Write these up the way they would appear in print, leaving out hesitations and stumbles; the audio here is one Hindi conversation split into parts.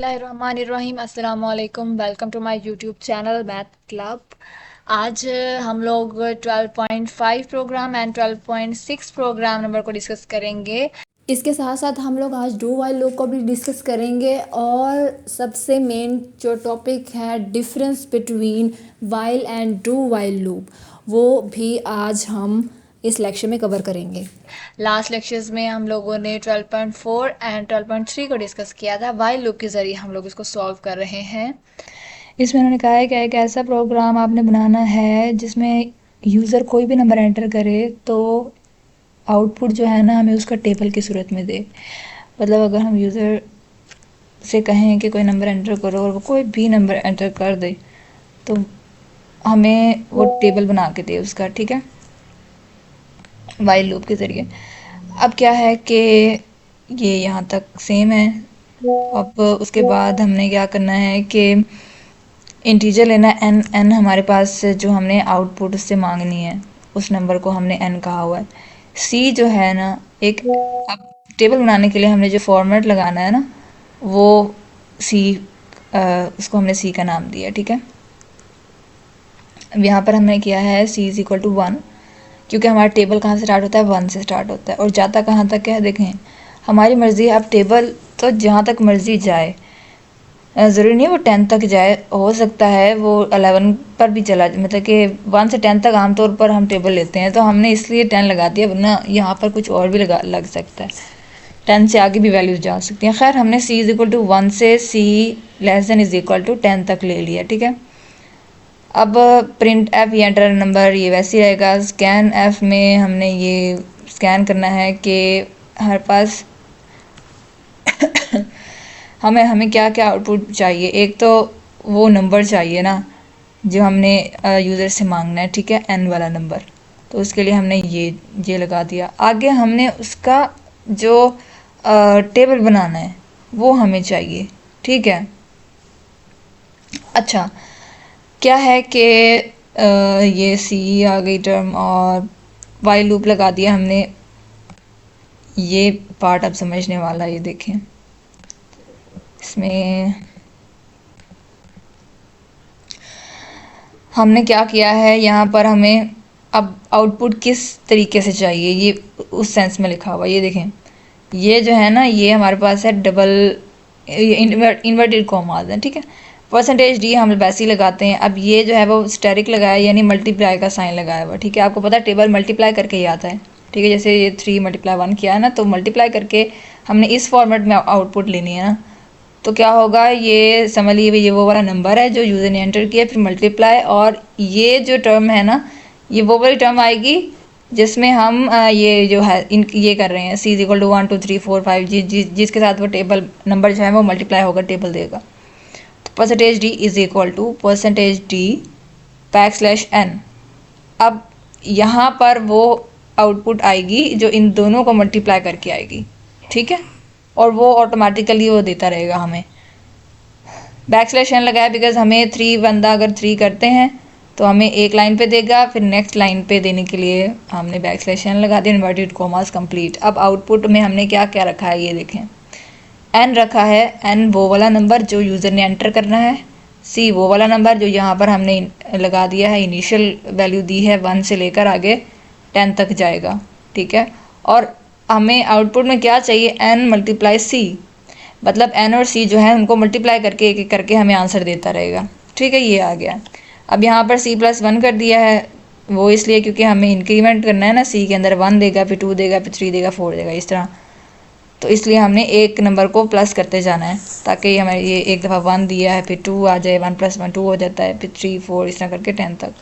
बिस्मिल्लाहिर्रहमानिर्रहीम अस्सलाम वालेकुम। Welcome to my YouTube channel math club. आज हम लोग 12.5 प्रोग्राम एंड 12.6 प्रोग्राम नंबर को डिस्कस करेंगे। इसके साथ साथ हम लोग आज डू वाइल लूप को भी डिस्कस करेंगे और सबसे मेन जो टॉपिक है difference between while and do while loop वो भी आज हम इस लेक्चर में कवर करेंगे। लास्ट लेक्चर्स में हम लोगों ने 12.4 एंड 12.3 को डिस्कस किया था। वाइल लूप के ज़रिए हम लोग इसको सॉल्व कर रहे हैं। इसमें उन्होंने कहा है कि एक ऐसा प्रोग्राम आपने बनाना है जिसमें यूज़र कोई भी नंबर एंटर करे तो आउटपुट जो है ना हमें उसका टेबल की सूरत में दे। मतलब अगर हम यूज़र से कहें कि कोई नंबर एंटर करो और वो कोई भी नंबर एंटर कर दे तो हमें वो टेबल बना के दे उसका, ठीक है, वाइल लूप के ज़रिए। अब क्या है कि ये यहाँ तक सेम है। अब उसके बाद हमने क्या करना है कि इंटीजर लेना है एन। एन हमारे पास जो हमने आउटपुट उससे मांगनी है उस नंबर को हमने एन कहा हुआ है। सी जो है ना एक, अब टेबल बनाने के लिए हमने जो फॉर्मेट लगाना है ना वो सी, उसको हमने सी का नाम दिया, ठीक है। अब यहाँ पर हमने किया है सी इज इक्वल टू 1, क्योंकि हमारा टेबल कहाँ से स्टार्ट होता है, 1 से स्टार्ट होता है और जाता कहाँ तक है देखें, हमारी मर्ज़ी है। अब टेबल तो जहाँ तक मर्ज़ी जाए, ज़रूरी नहीं है वो 10 तक जाए, हो सकता है वो 11 पर भी चला जाए। मतलब कि 1 से 10 तक आमतौर पर हम टेबल लेते हैं तो हमने इसलिए 10 लगा दिया, वरना यहाँ पर कुछ और भी लग सकता है, 10 से आगे भी वैल्यूज़ जा सकती हैं। खैर हमने सी इज़ इक्वल टू 1 से C less than is equal to 10 तक ले लिया, ठीक है। अब प्रिंट एफ या एंटर नंबर ये वैसे ही रहेगा। स्कैन एफ में हमने ये स्कैन करना है कि हमारे पास हमें हमें क्या क्या आउटपुट चाहिए। एक तो वो नंबर चाहिए ना जो हमने यूज़र से मांगना है, ठीक है, एन वाला नंबर। तो उसके लिए हमने ये लगा दिया। आगे हमने उसका जो टेबल बनाना है वो हमें चाहिए, ठीक है। अच्छा, क्या है कि ये सी आ गई टर्म और वाइल लूप लगा दिया हमने। ये पार्ट अब समझने वाला है, ये देखें इसमें हमने क्या किया है। यहाँ पर हमें अब आउटपुट किस तरीके से चाहिए ये उस सेंस में लिखा हुआ, ये देखें। ये जो है ना ये हमारे पास है डबल इन्वर्टेड कॉमास है, ठीक है। परसेंटेज डी हम वैसे ही लगाते हैं। अब ये जो है वो स्टेरिक लगाया यानी मल्टीप्लाई का साइन लगाया हुआ, ठीक है। आपको पता है टेबल मल्टीप्लाई करके ही आता है, ठीक है। जैसे ये 3 मल्टीप्लाई 1 किया है ना, तो मल्टीप्लाई करके हमने इस फॉर्मेट में आउटपुट लेनी है ना। तो क्या होगा, ये समझ लीजिए ये वो वाला नंबर है जो यूज़र ने एंटर किया, फिर मल्टीप्लाई, और ये जो टर्म है ना ये वो वाली टर्म आएगी जिसमें हम ये जो है इन ये कर रहे हैं सी इज इक्वल टू 1 2 3 4 5 जिसके साथ वो टेबल नंबर जो है वो मल्टीप्लाई होकर टेबल देगा। तो percentage D is equal to percentage D backslash N. अब यहाँ पर वो आउटपुट आएगी जो इन दोनों को मल्टीप्लाई करके आएगी, ठीक है, और वो ऑटोमेटिकली वो देता रहेगा हमें। बैक स्लैश एन लगाया बिकॉज हमें 3 बंदा अगर 3 करते हैं तो हमें एक लाइन पे देगा, फिर नेक्स्ट लाइन पे देने के लिए हमने बैक स्लैश एन लगा दिया, इन्वर्टेड कॉमास कंप्लीट। अब आउटपुट में हमने क्या क्या रखा है ये देखें। एन रखा है, एन वो वाला नंबर जो यूज़र ने एंटर करना है, सी वो वाला नंबर जो यहाँ पर हमने लगा दिया है, इनिशियल वैल्यू दी है 1 से लेकर आगे 10 तक जाएगा, ठीक है। और हमें आउटपुट में क्या चाहिए, एन मल्टीप्लाई सी, मतलब एन और सी जो है उनको मल्टीप्लाई करके एक एक करके हमें आंसर देता रहेगा, ठीक है। ये आ गया। अब यहाँ पर सी प्लस 1 कर दिया है, वो इसलिए क्योंकि हमें इंक्रीमेंट करना है ना, सी के अंदर 1 देगा, फिर 2 देगा, फिर 3 देगा, 4 देगा, इस तरह। तो इसलिए हमने एक नंबर को प्लस करते जाना है ताकि हमें ये एक दफ़ा 1 दिया है फिर 2 आ जाए, 1 + 1 2 हो जाता है, फिर 3 4 इस तरह करके 10 तक।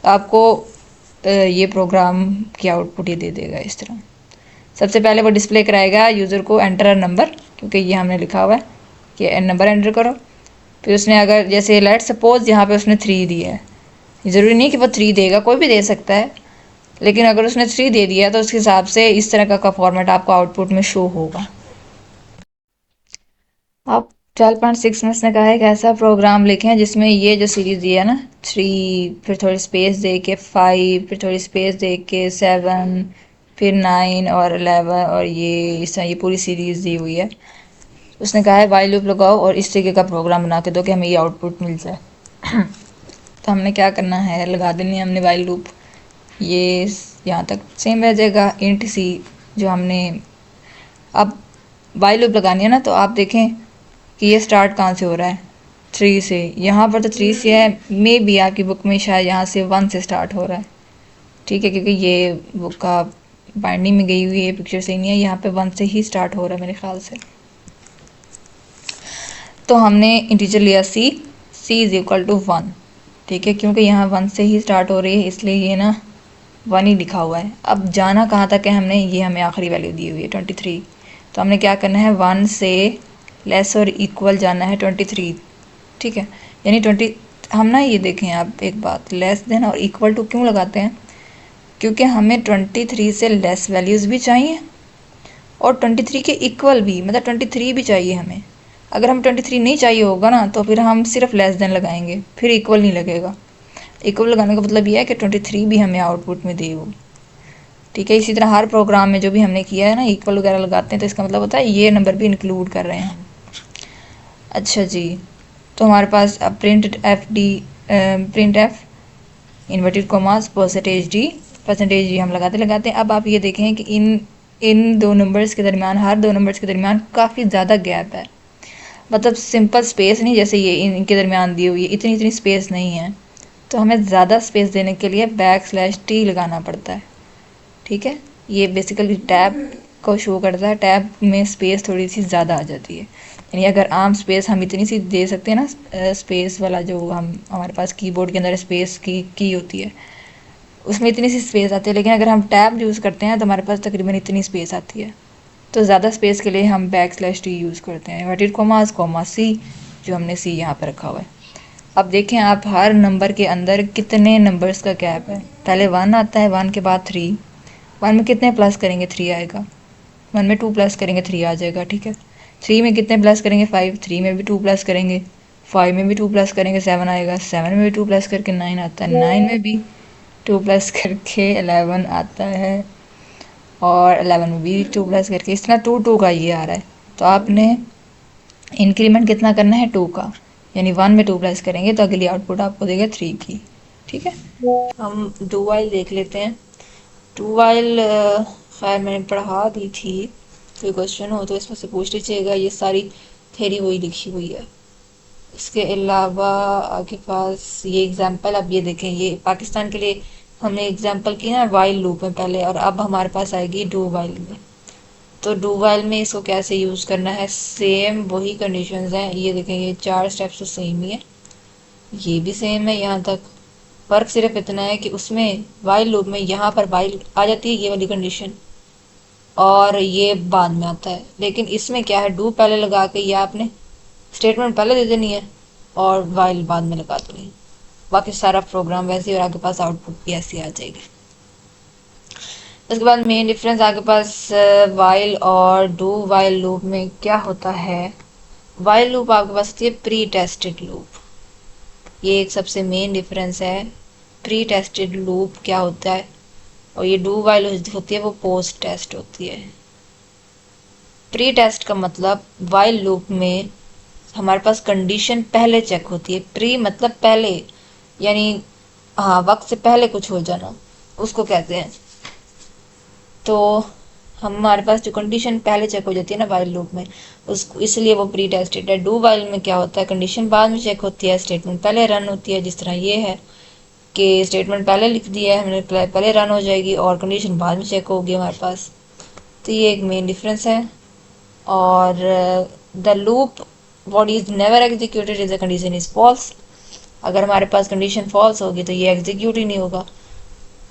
तो आपको ये प्रोग्राम की आउटपुट ये दे देगा इस तरह। सबसे पहले वो डिस्प्ले कराएगा यूज़र को एंटर नंबर, क्योंकि ये हमने लिखा हुआ है कि नंबर एंटर करो। फिर उसने अगर जैसे लेट सपोज यहाँ पे उसने 3 दिया है, ज़रूरी नहीं कि वो 3 देगा, कोई भी दे सकता है, लेकिन अगर उसने 3 दे दिया तो उसके हिसाब से इस तरह का फॉर्मेट आपको आउटपुट में शो होगा। आप 12.6 में उसने कहा है कि ऐसा प्रोग्राम लिखें जिसमें ये जो सीरीज़ दी है ना 3, फिर थोड़ी स्पेस दे के 5, फिर थोड़ी स्पेस दे के 7, फिर 9 और 11, और ये इस तरह ये पूरी सीरीज़ दी हुई है। उसने कहा है वाइल लूप लगाओ और इस तरीके का प्रोग्राम बना के दो कि हमें ये आउटपुट मिल जाए। तो हमने क्या करना है, लगा देनी है हमने वाइल लूप। ये यहाँ तक सेम रह जाएगा इंट सी जो हमने अब वाइल लूप लगानी है ना। तो आप देखें कि ये स्टार्ट कहाँ से हो रहा है, 3 से। यहाँ पर तो 3 से है, मे बी आपकी बुक में शायद यहाँ से 1 से स्टार्ट हो रहा है, ठीक है, क्योंकि ये बुक का बाइंडिंग में गई हुई है, पिक्चर सही नहीं है। यहाँ पे 1 से ही स्टार्ट हो रहा है मेरे ख्याल से। तो हमने इंटीजर लिया सी इज इक्वल टू 1, ठीक है, क्योंकि यहाँ 1 से ही स्टार्ट हो रही है इसलिए ये ना 1 ही लिखा हुआ है। अब जाना कहाँ तक है हमने, ये हमें आखिरी वैल्यू दी हुई है 23। तो हमने क्या करना है, 1 से लेस और इक्वल जाना है 23, ठीक है। यानी 20 हम ना ये देखें आप एक बात, लेस देन और इक्वल टू क्यों लगाते हैं, क्योंकि हमें 23 से लेस वैल्यूज़ भी चाहिए और 23 के इक्वल भी, मतलब 23 भी चाहिए हमें। अगर हम 23 नहीं चाहिए होगा ना तो फिर हम सिर्फ लेस देन लगाएंगे, फिर इक्वल नहीं लगेगा। इक्वल लगाने का मतलब ये है कि 23 भी हमें आउटपुट में दे वो, ठीक है। इसी तरह हर प्रोग्राम में जो भी हमने किया है ना, इक्वल वगैरह लगाते हैं तो इसका मतलब होता है ये नंबर भी इंक्लूड कर रहे हैं हम। अच्छा जी, तो हमारे पास अब print F inverted commas percentage D हम लगाते हैं। अब आप ये देखें कि इन दो नंबर्स के दरमियान, हर दो नंबर्स के दरमियान काफ़ी ज़्यादा गैप है, मतलब सिंपल स्पेस नहीं जैसे ये इनके दरमियान दी हुई है, इतनी स्पेस नहीं है। तो हमें ज़्यादा स्पेस देने के लिए \t लगाना पड़ता है, ठीक है। ये बेसिकली टैब को शो करता है, टैब में स्पेस थोड़ी सी ज़्यादा आ जाती है। यानी अगर आम स्पेस हम इतनी सी दे सकते हैं ना, स्पेस वाला जो हमारे पास कीबोर्ड के अंदर स्पेस की होती है उसमें इतनी सी स्पेस आती है, लेकिन अगर हम टैब यूज़ करते हैं तो हमारे पास तकरीबन इतनी स्पेस आती है। तो ज़्यादा स्पेस के लिए हम \t यूज़ करते हैं, इन्वर्टेड कॉमास कॉमा सी, जो हमने सी यहाँ पर रखा हुआ है। अब देखें आप हर नंबर के अंदर कितने नंबर्स का गैप है। पहले 1 आता है, 1 के बाद 3, 1 में कितने प्लस करेंगे 3 आएगा, 1 में 2 प्लस करेंगे 3 आ जाएगा, ठीक है। 3 में कितने प्लस करेंगे 5, 3 में भी 2 प्लस करेंगे 5 में भी 2 प्लस करेंगे 7 आएगा, 7 में भी 2 प्लस करके 9 आता है, 9 में भी 2 प्लस करके 11 आता है, और 11 में भी 2 प्लस करके, इस तरह 2 का ये आ रहा है। तो आपने इंक्रीमेंट कितना करना है 2 का, यानी 1 में 2 प्लस करेंगे तो अगली आउटपुट आपको देगा 3 की, ठीक है। हम डू वाइल देख लेते हैं। डू वाइल खैर मैंने पढ़ा दी थी, कोई क्वेश्चन हो तो इसमें से पूछ लीजिएगा, ये सारी थेरी वही लिखी हुई है। इसके अलावा आपके पास ये एग्जांपल, अब ये देखें, ये पाकिस्तान के लिए हमने एग्जांपल की ना वाइल लूप में पहले, और अब हमारे पास आएगी डू वाइल में। तो डू वाइल में इसको कैसे यूज़ करना है, सेम वही कंडीशंस हैं। ये देखें, ये 4 स्टेप्स तो सेम ही है, ये भी सेम है यहाँ तक। फ़र्क सिर्फ इतना है कि उसमें वाइल लूप में यहाँ पर वाइल आ जाती है ये वाली कंडीशन और ये बाद में आता है, लेकिन इसमें क्या है, डू पहले लगा के ये आपने स्टेटमेंट पहले दे देनी है और वाइल बाद में लगा देनी। बाकी सारा प्रोग्राम वैसे ही और आपके पास आउटपुट भी ऐसी आ जाएगी। उसके बाद मेन डिफरेंस आपके पास वाइल और डू वाइल लूप में क्या होता है। वाइल लूप आपके पास होती है प्री टेस्टेड लूप, ये एक सबसे मेन डिफरेंस है। प्री टेस्टेड लूप क्या होता है, और ये डू वाइल होती है वो पोस्ट टेस्ट होती है। प्री टेस्ट का मतलब वाइल लूप में हमारे पास कंडीशन पहले चेक होती है। प्री मतलब पहले, यानी हाँ वक्त से पहले कुछ हो जाना, उसको कहते हैं। तो हमारे पास जो कंडीशन पहले चेक हो जाती है ना वाइल लूप में, उसको इसलिए वो प्री टेस्टेड है। डू वाइल में क्या होता है, कंडीशन बाद में चेक होती है, स्टेटमेंट पहले रन होती है। जिस तरह ये है कि स्टेटमेंट पहले लिख दिया है हमने, पहले रन हो जाएगी और कंडीशन बाद में चेक होगी हमारे पास। तो ये एक मेन डिफरेंस है। और the loop what is never executed is the condition is false, अगर हमारे पास कंडीशन फॉल्स होगी तो ये एग्जीक्यूट ही नहीं होगा।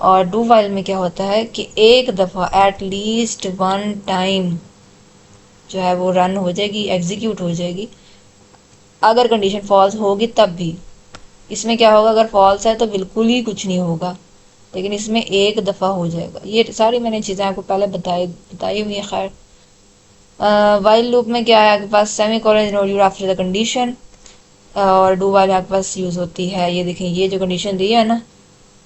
और डू वाइल में क्या होता है कि एक दफ़ा एट लीस्ट 1 टाइम जो है वो रन हो जाएगी, एग्जीक्यूट हो जाएगी, अगर कंडीशन फॉल्स होगी तब भी। इसमें क्या होगा, अगर फॉल्स है तो बिल्कुल ही कुछ नहीं होगा, लेकिन इसमें एक दफ़ा हो जाएगा। ये सारी मैंने चीज़ें आपको पहले बताई हुई है। खैर वाइल लूप में क्या है, आपके पास semi colon use after the condition, और डू वाइल आपके पास यूज़ होती है। ये देखें, ये जो कंडीशन दी है ना,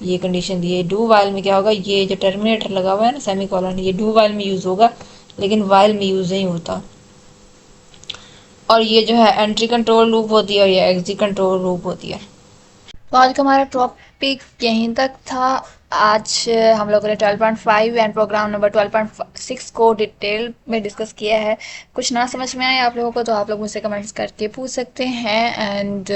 ये कंडीशन दी है। डू वाइल में क्या होगा, ये जो टर्मिनेटर लगा हुआ है ना सेमी कोलन, ये डू वाइल में यूज़ होगा लेकिन वाइल में यूज़ नहीं होता। और ये जो है एंट्री कंट्रोल लूप होती है और ये एग्जिट कंट्रोल लूप होती है। तो आज का हमारा टॉपिक यहीं तक था। आज हम लोगों ने 12.5 एंड प्रोग्राम नंबर 12.6 को डिटेल में डिस्कस किया है। कुछ ना समझ में आए आप लोगों को तो आप लोग मुझसे कमेंट्स करके पूछ सकते हैं। एंड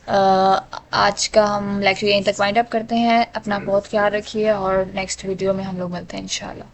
आज का हम लेक्चर यहीं तक वाइंड अप करते हैं। अपना बहुत ख्याल रखिए और नेक्स्ट वीडियो में हम लोग मिलते हैं इंशाल्लाह।